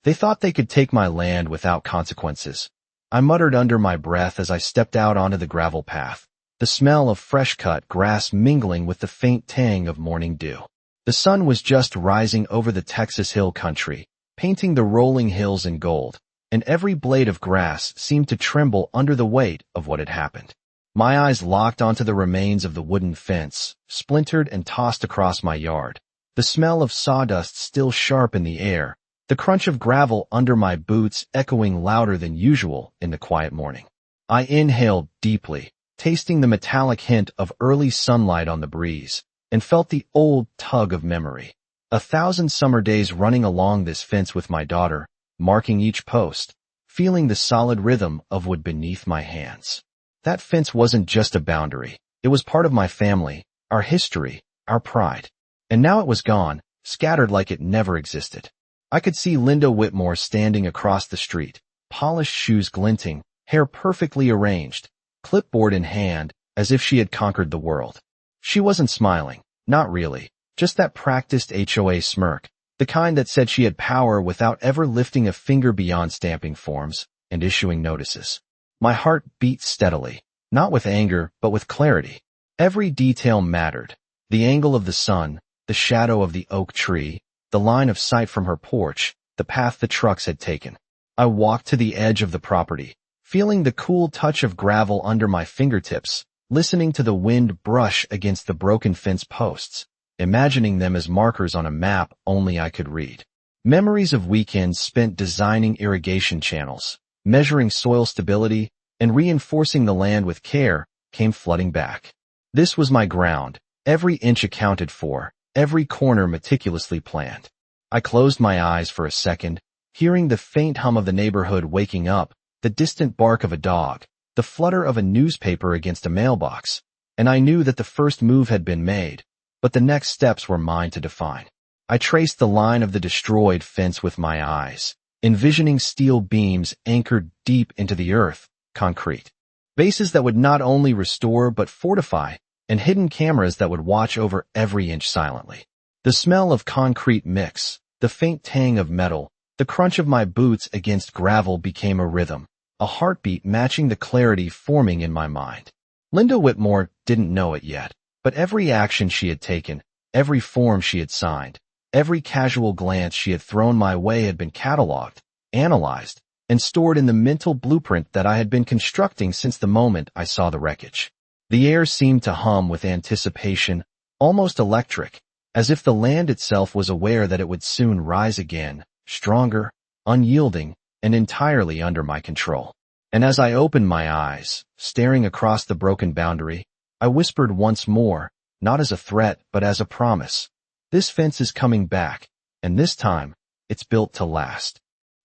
They thought they could take my land without consequences. I muttered under my breath as I stepped out onto the gravel path, the smell of fresh-cut grass mingling with the faint tang of morning dew. The sun was just rising over the Texas hill country, painting the rolling hills in gold, and every blade of grass seemed to tremble under the weight of what had happened. My eyes locked onto the remains of the wooden fence, splintered and tossed across my yard, the smell of sawdust still sharp in the air, the crunch of gravel under my boots echoing louder than usual in the quiet morning. I inhaled deeply, tasting the metallic hint of early sunlight on the breeze, and felt the old tug of memory. 1,000 summer days running along this fence with my daughter, marking each post, feeling the solid rhythm of wood beneath my hands. That fence wasn't just a boundary. It was part of my family, our history, our pride. And now it was gone, scattered like it never existed. I could see Linda Whitmore standing across the street, polished shoes glinting, hair perfectly arranged, clipboard in hand, as if she had conquered the world. She wasn't smiling, not really, just that practiced HOA smirk, the kind that said she had power without ever lifting a finger beyond stamping forms and issuing notices. My heart beat steadily, not with anger, but with clarity. Every detail mattered. The angle of the sun, the shadow of the oak tree, the line of sight from her porch, the path the trucks had taken. I walked to the edge of the property, feeling the cool touch of gravel under my fingertips, listening to the wind brush against the broken fence posts, imagining them as markers on a map only I could read. Memories of weekends spent designing irrigation channels, measuring soil stability, and reinforcing the land with care came flooding back. This was my ground, every inch accounted for, every corner meticulously planned. I closed my eyes for a second, hearing the faint hum of the neighborhood waking up, the distant bark of a dog, the flutter of a newspaper against a mailbox, and I knew that the first move had been made, but the next steps were mine to define. I traced the line of the destroyed fence with my eyes, envisioning steel beams anchored deep into the earth, concrete. Bases that would not only restore but fortify, and hidden cameras that would watch over every inch silently. The smell of concrete mix, the faint tang of metal, the crunch of my boots against gravel became a rhythm, a heartbeat matching the clarity forming in my mind. Linda Whitmore didn't know it yet, but every action she had taken, every form she had signed, every casual glance she had thrown my way had been cataloged, analyzed, and stored in the mental blueprint that I had been constructing since the moment I saw the wreckage. The air seemed to hum with anticipation, almost electric, as if the land itself was aware that it would soon rise again, stronger, unyielding, and entirely under my control. And as I opened my eyes, staring across the broken boundary, I whispered once more, not as a threat but as a promise. This fence is coming back, and this time, it's built to last.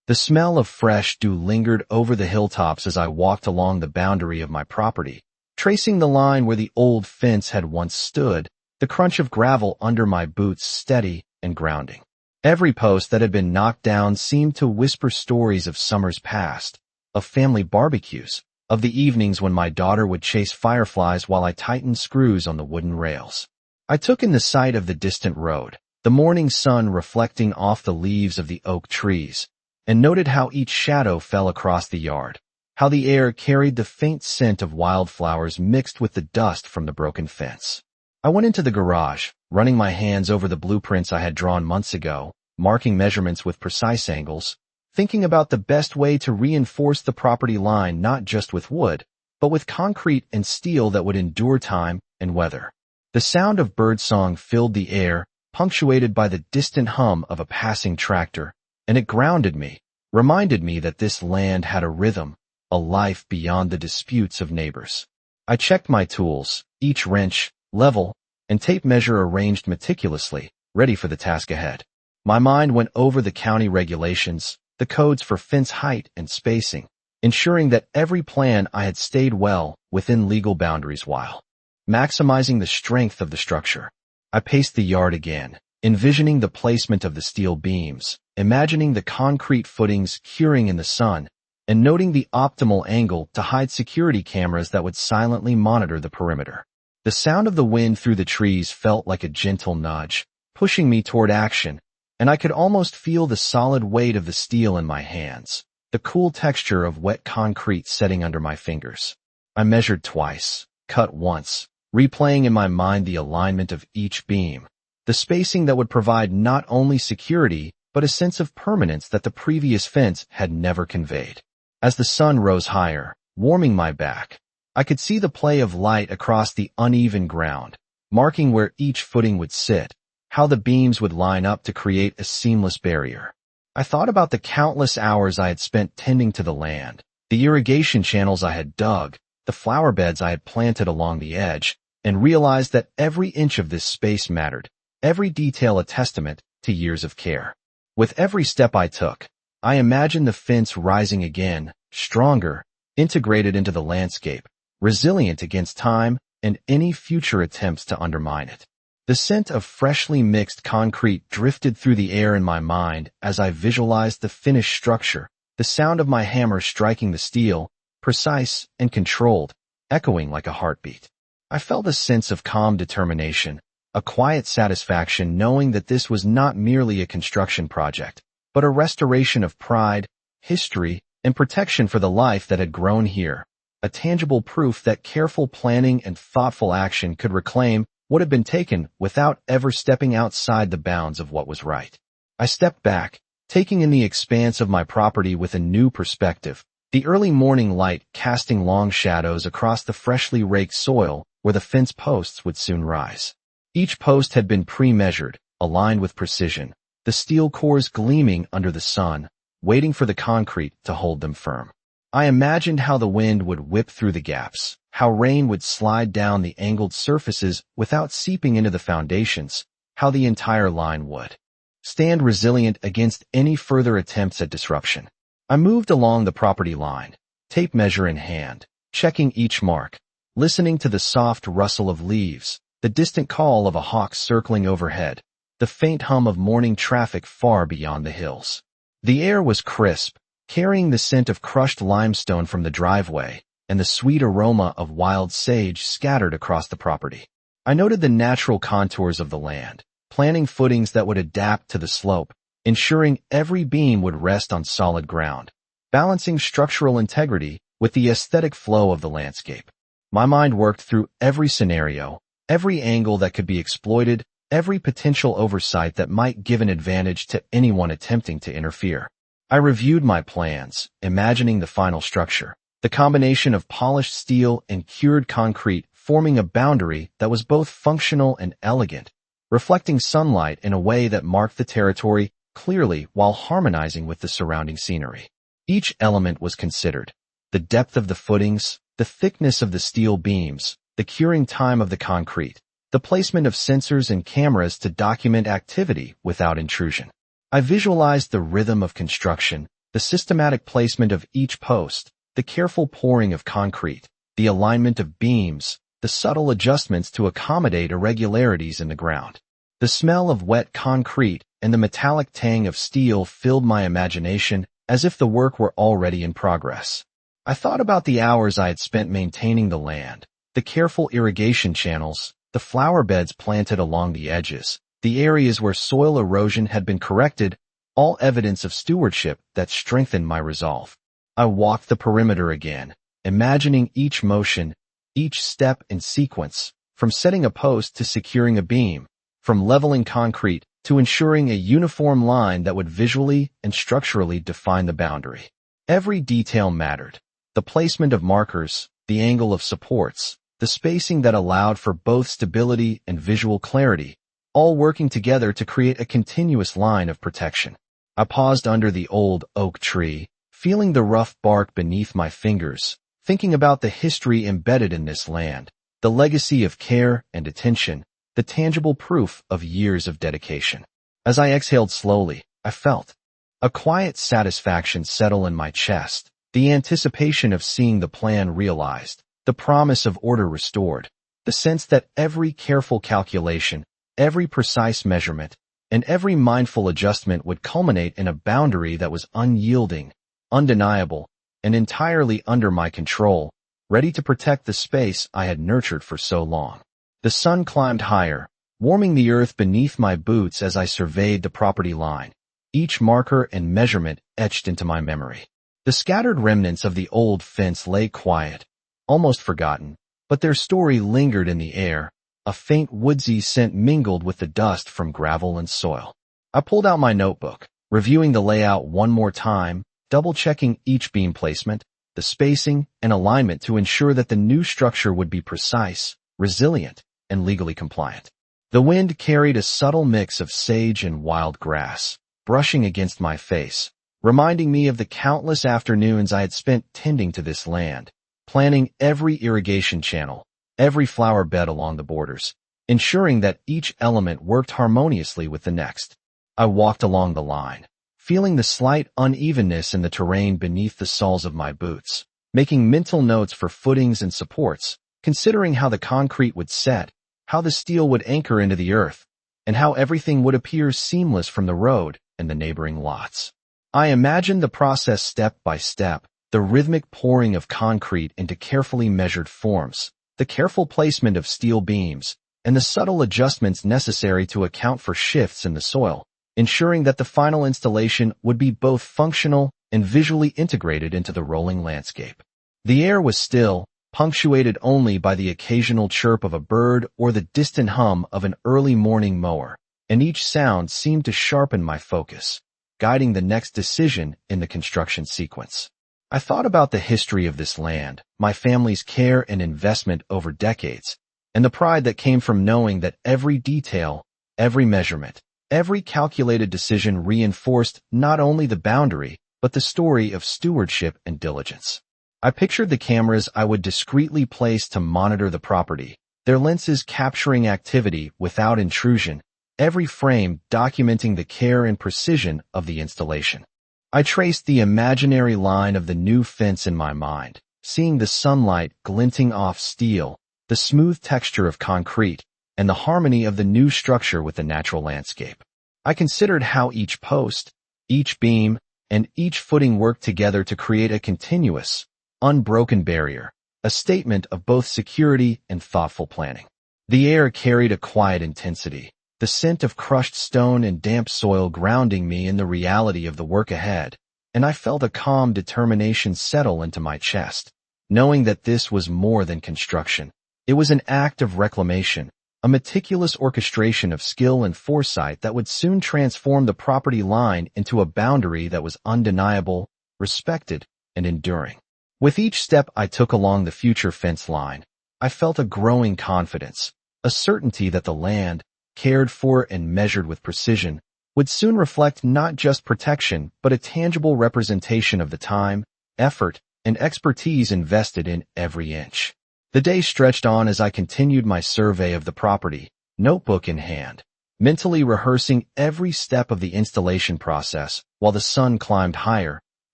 The smell of fresh dew lingered over the hilltops as I walked along the boundary of my property, tracing the line where the old fence had once stood, the crunch of gravel under my boots steady and grounding. Every post that had been knocked down seemed to whisper stories of summers past, of family barbecues, of the evenings when my daughter would chase fireflies while I tightened screws on the wooden rails. I took in the sight of the distant road, the morning sun reflecting off the leaves of the oak trees, and noted how each shadow fell across the yard, how the air carried the faint scent of wildflowers mixed with the dust from the broken fence. I went into the garage, running my hands over the blueprints I had drawn months ago, marking measurements with precise angles, thinking about the best way to reinforce the property line not just with wood, but with concrete and steel that would endure time and weather. The sound of birdsong filled the air, punctuated by the distant hum of a passing tractor, and it grounded me, reminded me that this land had a rhythm, a life beyond the disputes of neighbors. I checked my tools, each wrench, level, and tape measure arranged meticulously, ready for the task ahead. My mind went over the county regulations, the codes for fence height and spacing, ensuring that every plan I had stayed well within legal boundaries while maximizing the strength of the structure. I paced the yard again, envisioning the placement of the steel beams, imagining the concrete footings curing in the sun, and noting the optimal angle to hide security cameras that would silently monitor the perimeter. The sound of the wind through the trees felt like a gentle nudge, pushing me toward action, and I could almost feel the solid weight of the steel in my hands, the cool texture of wet concrete setting under my fingers. I measured twice, cut once, replaying in my mind the alignment of each beam, the spacing that would provide not only security, but a sense of permanence that the previous fence had never conveyed. As the sun rose higher, warming my back, I could see the play of light across the uneven ground, marking where each footing would sit, how the beams would line up to create a seamless barrier. I thought about the countless hours I had spent tending to the land, the irrigation channels I had dug, the flower beds I had planted along the edge, and realized that every inch of this space mattered, every detail a testament to years of care. With every step I took, I imagined the fence rising again, stronger, integrated into the landscape, resilient against time and any future attempts to undermine it. The scent of freshly mixed concrete drifted through the air in my mind as I visualized the finished structure, the sound of my hammer striking the steel, precise and controlled, echoing like a heartbeat. I felt a sense of calm determination, a quiet satisfaction knowing that this was not merely a construction project, but a restoration of pride, history, and protection for the life that had grown here, a tangible proof that careful planning and thoughtful action could reclaim what had been taken without ever stepping outside the bounds of what was right. I stepped back, taking in the expanse of my property with a new perspective, the early morning light casting long shadows across the freshly raked soil where the fence posts would soon rise. Each post had been pre-measured, aligned with precision, the steel cores gleaming under the sun, waiting for the concrete to hold them firm. I imagined how the wind would whip through the gaps, how rain would slide down the angled surfaces without seeping into the foundations, how the entire line would stand resilient against any further attempts at disruption. I moved along the property line, tape measure in hand, checking each mark, listening to the soft rustle of leaves, the distant call of a hawk circling overhead, the faint hum of morning traffic far beyond the hills. The air was crisp, carrying the scent of crushed limestone from the driveway and the sweet aroma of wild sage scattered across the property. I noted the natural contours of the land, planting footings that would adapt to the slope, ensuring every beam would rest on solid ground, balancing structural integrity with the aesthetic flow of the landscape. My mind worked through every scenario, every angle that could be exploited, every potential oversight that might give an advantage to anyone attempting to interfere. I reviewed my plans, imagining the final structure, the combination of polished steel and cured concrete forming a boundary that was both functional and elegant, reflecting sunlight in a way that marked the territory clearly while harmonizing with the surrounding scenery. Each element was considered: the depth of the footings, the thickness of the steel beams, the curing time of the concrete, the placement of sensors and cameras to document activity without intrusion. I visualized the rhythm of construction, the systematic placement of each post, the careful pouring of concrete, the alignment of beams, the subtle adjustments to accommodate irregularities in the ground. The smell of wet concrete and the metallic tang of steel filled my imagination as if the work were already in progress. I thought about the hours I had spent maintaining the land, the careful irrigation channels, the flower beds planted along the edges, the areas where soil erosion had been corrected, all evidence of stewardship that strengthened my resolve. I walked the perimeter again, imagining each motion, each step in sequence, from setting a post to securing a beam, from leveling concrete to ensuring a uniform line that would visually and structurally define the boundary. Every detail mattered: the placement of markers, the angle of supports, the spacing that allowed for both stability and visual clarity, all working together to create a continuous line of protection. I paused under the old oak tree, feeling the rough bark beneath my fingers, thinking about the history embedded in this land, the legacy of care and attention, the tangible proof of years of dedication. As I exhaled slowly, I felt a quiet satisfaction settle in my chest, the anticipation of seeing the plan realized, the promise of order restored, the sense that every careful calculation, every precise measurement, and every mindful adjustment would culminate in a boundary that was unyielding, undeniable, and entirely under my control, ready to protect the space I had nurtured for so long. The sun climbed higher, warming the earth beneath my boots as I surveyed the property line, each marker and measurement etched into my memory. The scattered remnants of the old fence lay quiet, almost forgotten, but their story lingered in the air, a faint woodsy scent mingled with the dust from gravel and soil. I pulled out my notebook, reviewing the layout one more time, double-checking each beam placement, the spacing, and alignment to ensure that the new structure would be precise, resilient, and legally compliant. The wind carried a subtle mix of sage and wild grass, brushing against my face, reminding me of the countless afternoons I had spent tending to this land, planning every irrigation channel, every flower bed along the borders, ensuring that each element worked harmoniously with the next. I walked along the line, feeling the slight unevenness in the terrain beneath the soles of my boots, making mental notes for footings and supports, considering how the concrete would set, how the steel would anchor into the earth, and how everything would appear seamless from the road and the neighboring lots. I imagined the process step by step, the rhythmic pouring of concrete into carefully measured forms, the careful placement of steel beams, and the subtle adjustments necessary to account for shifts in the soil, ensuring that the final installation would be both functional and visually integrated into the rolling landscape. The air was still, punctuated only by the occasional chirp of a bird or the distant hum of an early morning mower, and each sound seemed to sharpen my focus, guiding the next decision in the construction sequence. I thought about the history of this land, my family's care and investment over decades, and the pride that came from knowing that every detail, every measurement, every calculated decision reinforced not only the boundary, but the story of stewardship and diligence. I pictured the cameras I would discreetly place to monitor the property, their lenses capturing activity without intrusion, every frame documenting the care and precision of the installation. I traced the imaginary line of the new fence in my mind, seeing the sunlight glinting off steel, the smooth texture of concrete, and the harmony of the new structure with the natural landscape. I considered how each post, each beam, and each footing worked together to create a continuous, unbroken barrier, a statement of both security and thoughtful planning. The air carried a quiet intensity, the scent of crushed stone and damp soil grounding me in the reality of the work ahead, and I felt a calm determination settle into my chest, knowing that this was more than construction. It was an act of reclamation, a meticulous orchestration of skill and foresight that would soon transform the property line into a boundary that was undeniable, respected, and enduring. With each step I took along the future fence line, I felt a growing confidence, a certainty that the land, cared for and measured with precision, would soon reflect not just protection but a tangible representation of the time, effort, and expertise invested in every inch. The day stretched on as I continued my survey of the property, notebook in hand, mentally rehearsing every step of the installation process while the sun climbed higher,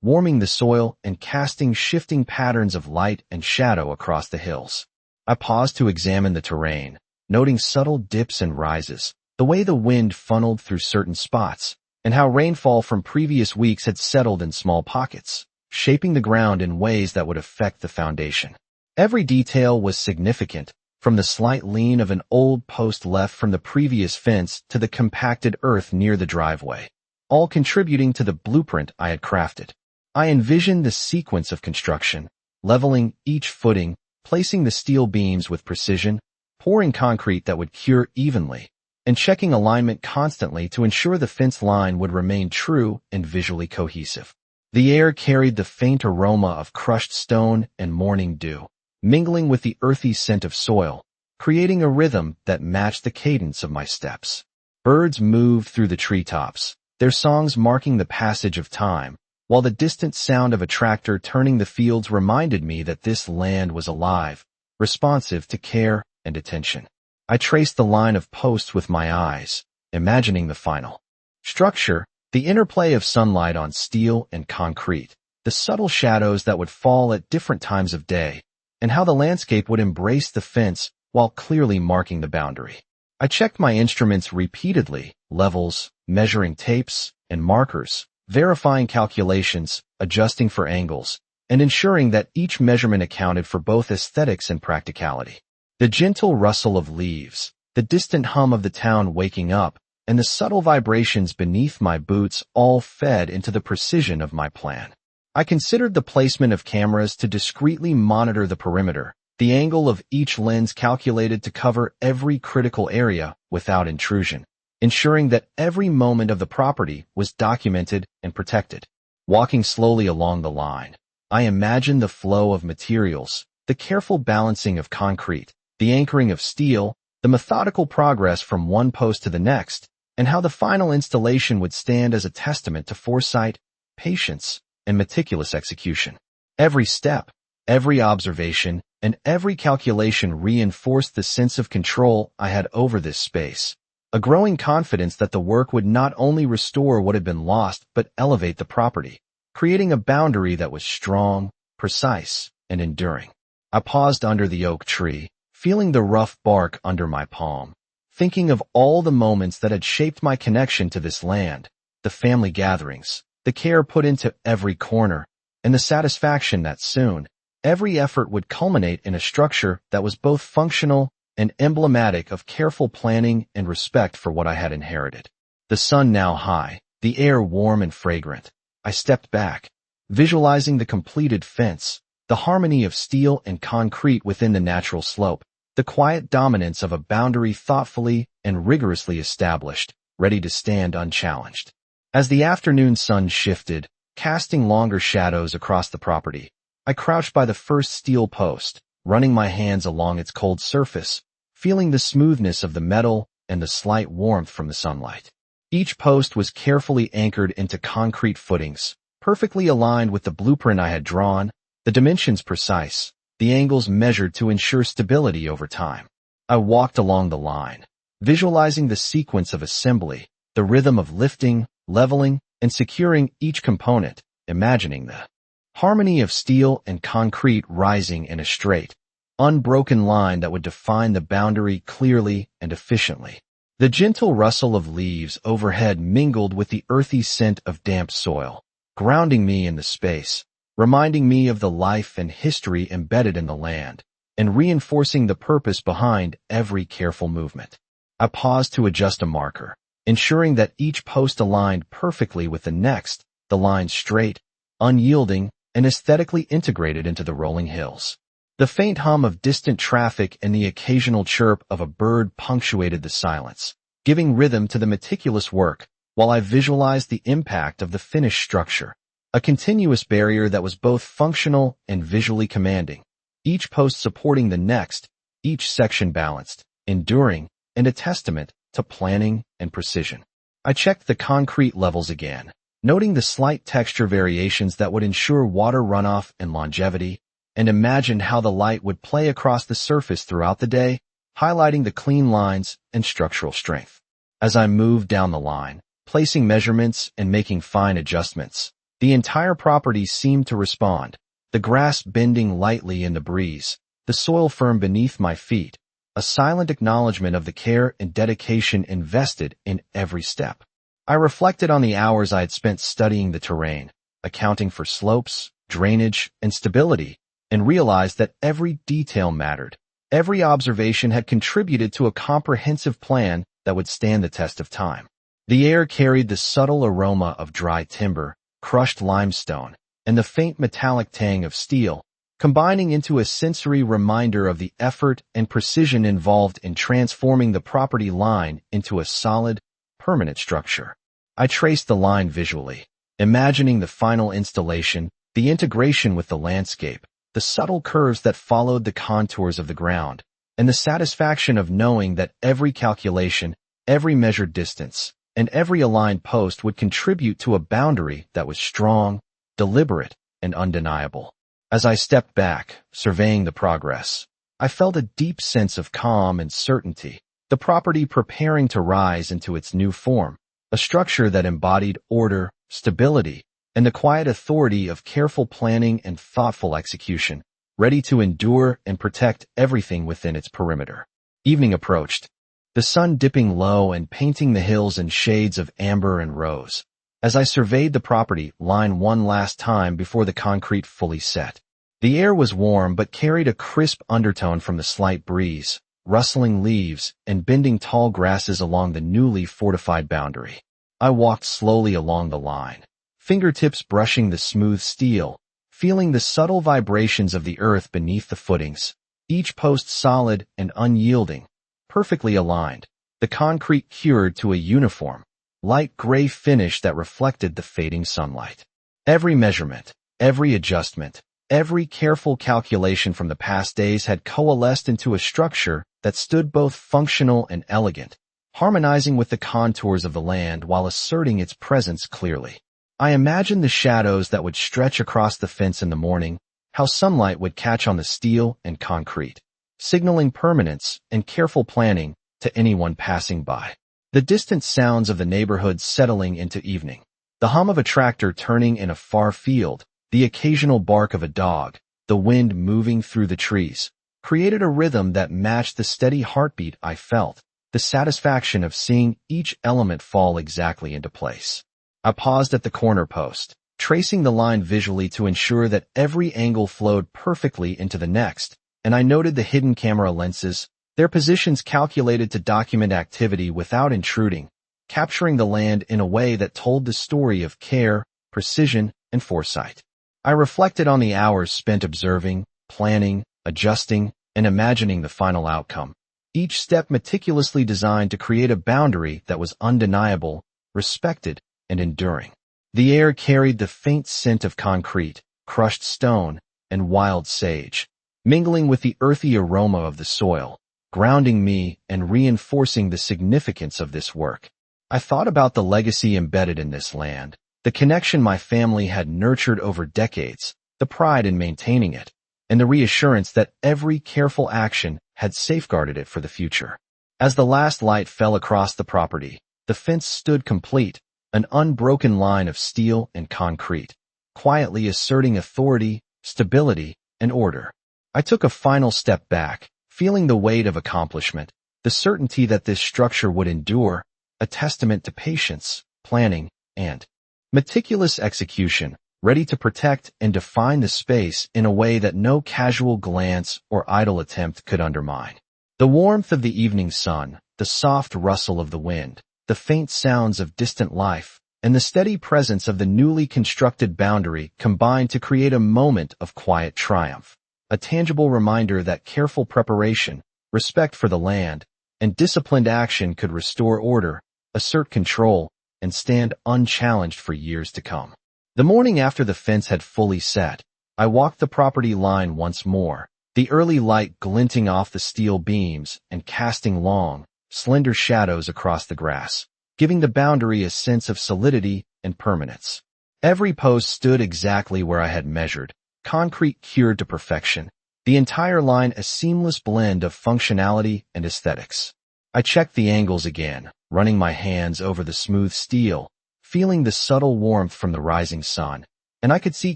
warming the soil and casting shifting patterns of light and shadow across the hills. I paused to examine the terrain, noting subtle dips and rises, the way the wind funneled through certain spots, and how rainfall from previous weeks had settled in small pockets, shaping the ground in ways that would affect the foundation. Every detail was significant, from the slight lean of an old post left from the previous fence to the compacted earth near the driveway, all contributing to the blueprint I had crafted. I envisioned the sequence of construction, leveling each footing, placing the steel beams with precision, pouring concrete that would cure evenly, and checking alignment constantly to ensure the fence line would remain true and visually cohesive. The air carried the faint aroma of crushed stone and morning dew, mingling with the earthy scent of soil, creating a rhythm that matched the cadence of my steps. Birds moved through the treetops, their songs marking the passage of time, while the distant sound of a tractor turning the fields reminded me that this land was alive, responsive to care and attention. I traced the line of posts with my eyes, imagining the final structure, the interplay of sunlight on steel and concrete, the subtle shadows that would fall at different times of day, and how the landscape would embrace the fence while clearly marking the boundary. I checked my instruments repeatedly, levels, measuring tapes, and markers, verifying calculations, adjusting for angles, and ensuring that each measurement accounted for both aesthetics and practicality. The gentle rustle of leaves, the distant hum of the town waking up, and the subtle vibrations beneath my boots all fed into the precision of my plan. I considered the placement of cameras to discreetly monitor the perimeter, the angle of each lens calculated to cover every critical area without intrusion, ensuring that every moment of the property was documented and protected. Walking slowly along the line, I imagined the flow of materials, the careful balancing of concrete, the anchoring of steel, the methodical progress from one post to the next, and how the final installation would stand as a testament to foresight, patience, and meticulous execution. Every step, every observation, and every calculation reinforced the sense of control I had over this space, a growing confidence that the work would not only restore what had been lost but elevate the property, creating a boundary that was strong, precise, and enduring. I paused under the oak tree, feeling the rough bark under my palm, thinking of all the moments that had shaped my connection to this land, the family gatherings, the care put into every corner, and the satisfaction that soon, every effort would culminate in a structure that was both functional and emblematic of careful planning and respect for what I had inherited. The sun now high, the air warm and fragrant, I stepped back, visualizing the completed fence, the harmony of steel and concrete within the natural slope, the quiet dominance of a boundary thoughtfully and rigorously established, ready to stand unchallenged. As the afternoon sun shifted, casting longer shadows across the property, I crouched by the first steel post, running my hands along its cold surface, feeling the smoothness of the metal and the slight warmth from the sunlight. Each post was carefully anchored into concrete footings, perfectly aligned with the blueprint I had drawn, the dimensions precise, the angles measured to ensure stability over time. I walked along the line, visualizing the sequence of assembly, the rhythm of lifting, leveling, and securing each component, imagining the harmony of steel and concrete rising in a straight, unbroken line that would define the boundary clearly and efficiently. The gentle rustle of leaves overhead mingled with the earthy scent of damp soil, grounding me in the space, reminding me of the life and history embedded in the land, and reinforcing the purpose behind every careful movement. I paused to adjust a marker, ensuring that each post aligned perfectly with the next, the line straight, unyielding, and aesthetically integrated into the rolling hills. The faint hum of distant traffic and the occasional chirp of a bird punctuated the silence, giving rhythm to the meticulous work, while I visualized the impact of the finished structure, a continuous barrier that was both functional and visually commanding, each post supporting the next, each section balanced, enduring, and a testament to planning and precision. I checked the concrete levels again, noting the slight texture variations that would ensure water runoff and longevity, and imagined how the light would play across the surface throughout the day, highlighting the clean lines and structural strength. As I moved down the line, placing measurements and making fine adjustments, the entire property seemed to respond, the grass bending lightly in the breeze, the soil firm beneath my feet, a silent acknowledgement of the care and dedication invested in every step. I reflected on the hours I had spent studying the terrain, accounting for slopes, drainage, and stability, and realized that every detail mattered. Every observation had contributed to a comprehensive plan that would stand the test of time. The air carried the subtle aroma of dry timber, crushed limestone, and the faint metallic tang of steel, combining into a sensory reminder of the effort and precision involved in transforming the property line into a solid, permanent structure. I traced the line visually, imagining the final installation, the integration with the landscape, the subtle curves that followed the contours of the ground, and the satisfaction of knowing that every calculation, every measured distance, and every aligned post would contribute to a boundary that was strong, deliberate, and undeniable. As I stepped back, surveying the progress, I felt a deep sense of calm and certainty, the property preparing to rise into its new form, a structure that embodied order, stability, and the quiet authority of careful planning and thoughtful execution, ready to endure and protect everything within its perimeter. Evening approached, the sun dipping low and painting the hills in shades of amber and rose. As I surveyed the property line one last time before the concrete fully set, the air was warm but carried a crisp undertone from the slight breeze, rustling leaves, and bending tall grasses along the newly fortified boundary. I walked slowly along the line, fingertips brushing the smooth steel, feeling the subtle vibrations of the earth beneath the footings, each post solid and unyielding, perfectly aligned, the concrete cured to a uniform, light gray finish that reflected the fading sunlight. Every measurement, every adjustment, every careful calculation from the past days had coalesced into a structure that stood both functional and elegant, harmonizing with the contours of the land while asserting its presence clearly. I imagined the shadows that would stretch across the fence in the morning, how sunlight would catch on the steel and concrete, signaling permanence and careful planning to anyone passing by. The distant sounds of the neighborhood settling into evening, the hum of a tractor turning in a far field, the occasional bark of a dog, the wind moving through the trees, created a rhythm that matched the steady heartbeat I felt, the satisfaction of seeing each element fall exactly into place. I paused at the corner post, tracing the line visually to ensure that every angle flowed perfectly into the next, and I noted the hidden camera lenses, their positions calculated to document activity without intruding, capturing the land in a way that told the story of care, precision, and foresight. I reflected on the hours spent observing, planning, adjusting, and imagining the final outcome, each step meticulously designed to create a boundary that was undeniable, respected, and enduring. The air carried the faint scent of concrete, crushed stone, and wild sage, mingling with the earthy aroma of the soil, grounding me and reinforcing the significance of this work. I thought about the legacy embedded in this land, the connection my family had nurtured over decades, the pride in maintaining it, and the reassurance that every careful action had safeguarded it for the future. As the last light fell across the property, the fence stood complete, an unbroken line of steel and concrete, quietly asserting authority, stability, and order. I took a final step back, feeling the weight of accomplishment, the certainty that this structure would endure, a testament to patience, planning, and meticulous execution, ready to protect and define the space in a way that no casual glance or idle attempt could undermine. The warmth of the evening sun, the soft rustle of the wind, the faint sounds of distant life, and the steady presence of the newly constructed boundary combined to create a moment of quiet triumph, a tangible reminder that careful preparation, respect for the land, and disciplined action could restore order, assert control, and stand unchallenged for years to come. The morning after the fence had fully set, I walked the property line once more, the early light glinting off the steel beams and casting long, slender shadows across the grass, giving the boundary a sense of solidity and permanence. Every post stood exactly where I had measured, concrete cured to perfection, the entire line a seamless blend of functionality and aesthetics. I checked the angles again, running my hands over the smooth steel, feeling the subtle warmth from the rising sun, and I could see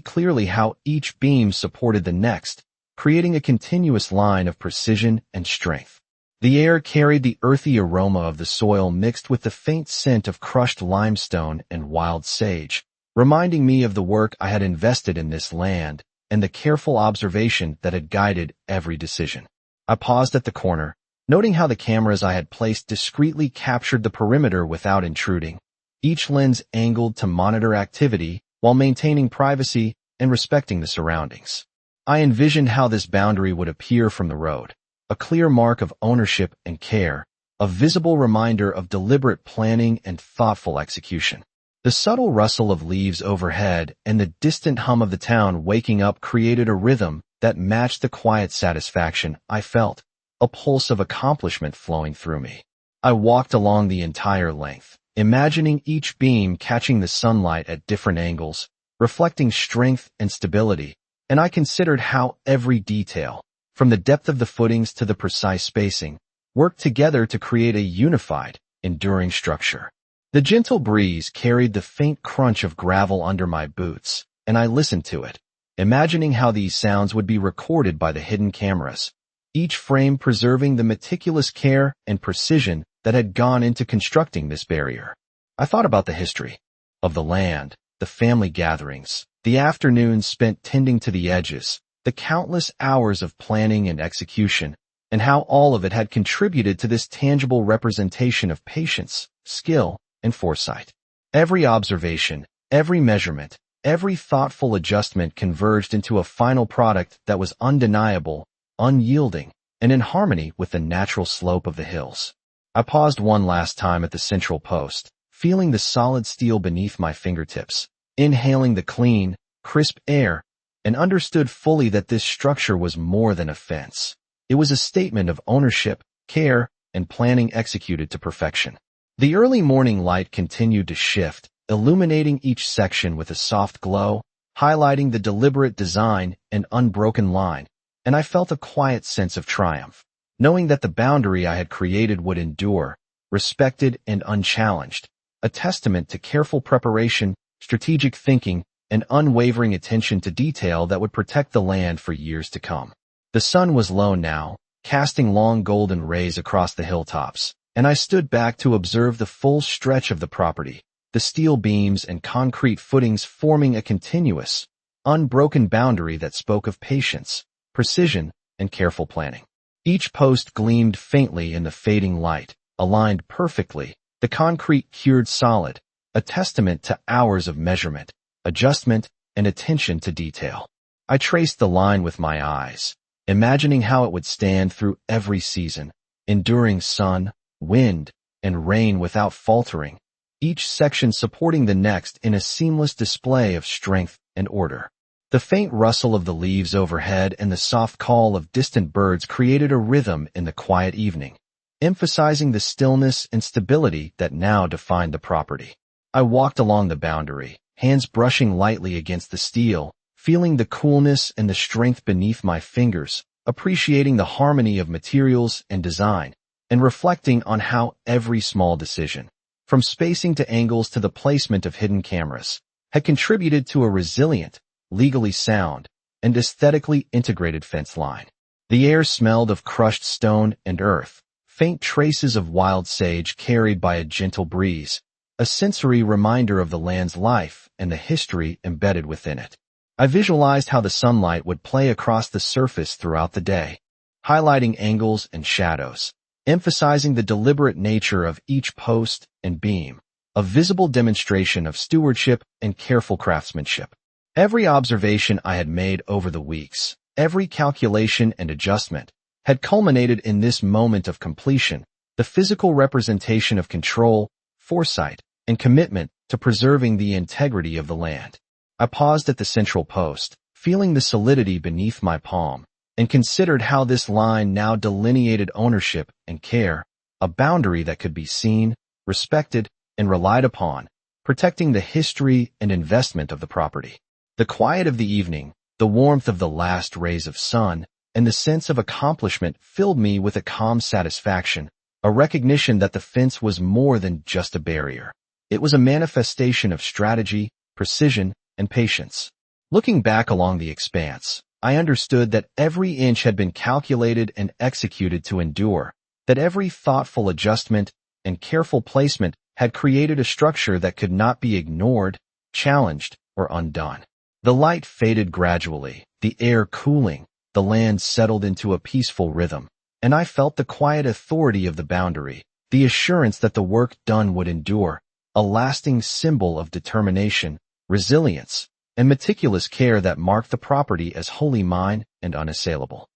clearly how each beam supported the next, creating a continuous line of precision and strength. The air carried the earthy aroma of the soil mixed with the faint scent of crushed limestone and wild sage, reminding me of the work I had invested in this land and the careful observation that had guided every decision. I paused at the corner, noting how the cameras I had placed discreetly captured the perimeter without intruding, each lens angled to monitor activity while maintaining privacy and respecting the surroundings. I envisioned how this boundary would appear from the road, a clear mark of ownership and care, a visible reminder of deliberate planning and thoughtful execution. The subtle rustle of leaves overhead and the distant hum of the town waking up created a rhythm that matched the quiet satisfaction I felt, a pulse of accomplishment flowing through me. I walked along the entire length, imagining each beam catching the sunlight at different angles, reflecting strength and stability, and I considered how every detail, from the depth of the footings to the precise spacing, worked together to create a unified, enduring structure. The gentle breeze carried the faint crunch of gravel under my boots, and I listened to it, imagining how these sounds would be recorded by the hidden cameras, each frame preserving the meticulous care and precision that had gone into constructing this barrier. I thought about the history of the land, the family gatherings, the afternoons spent tending to the edges, the countless hours of planning and execution, and how all of it had contributed to this tangible representation of patience, skill, and foresight. Every observation, every measurement, every thoughtful adjustment converged into a final product that was undeniable, unyielding, and in harmony with the natural slope of the hills. I paused one last time at the central post, feeling the solid steel beneath my fingertips, inhaling the clean, crisp air, and understood fully that this structure was more than a fence. It was a statement of ownership, care, and planning executed to perfection. The early morning light continued to shift, illuminating each section with a soft glow, highlighting the deliberate design and unbroken line, and I felt a quiet sense of triumph, knowing that the boundary I had created would endure, respected and unchallenged, a testament to careful preparation, strategic thinking, and unwavering attention to detail that would protect the land for years to come. The sun was low now, casting long golden rays across the hilltops, and I stood back to observe the full stretch of the property, the steel beams and concrete footings forming a continuous, unbroken boundary that spoke of patience, precision, and careful planning. Each post gleamed faintly in the fading light, aligned perfectly, the concrete cured solid, a testament to hours of measurement, adjustment, and attention to detail. I traced the line with my eyes, imagining how it would stand through every season, enduring sun, wind, and rain without faltering, each section supporting the next in a seamless display of strength and order. The faint rustle of the leaves overhead and the soft call of distant birds created a rhythm in the quiet evening, emphasizing the stillness and stability that now defined the property. I walked along the boundary, hands brushing lightly against the steel, feeling the coolness and the strength beneath my fingers, appreciating the harmony of materials and design, and reflecting on how every small decision, from spacing to angles to the placement of hidden cameras, had contributed to a resilient, legally sound, and aesthetically integrated fence line. The air smelled of crushed stone and earth, faint traces of wild sage carried by a gentle breeze, a sensory reminder of the land's life and the history embedded within it. I visualized how the sunlight would play across the surface throughout the day, highlighting angles and shadows, emphasizing the deliberate nature of each post and beam, a visible demonstration of stewardship and careful craftsmanship. Every observation I had made over the weeks, every calculation and adjustment, had culminated in this moment of completion, the physical representation of control, foresight, and commitment to preserving the integrity of the land. I paused at the central post, feeling the solidity beneath my palm, and considered how this line now delineated ownership and care, a boundary that could be seen, respected, and relied upon, protecting the history and investment of the property. The quiet of the evening, the warmth of the last rays of sun, and the sense of accomplishment filled me with a calm satisfaction, a recognition that the fence was more than just a barrier. It was a manifestation of strategy, precision, and patience. Looking back along the expanse, I understood that every inch had been calculated and executed to endure, that every thoughtful adjustment and careful placement had created a structure that could not be ignored, challenged, or undone. The light faded gradually, the air cooling, the land settled into a peaceful rhythm, and I felt the quiet authority of the boundary, the assurance that the work done would endure, a lasting symbol of determination, resilience, and meticulous care that marked the property as wholly mine and unassailable.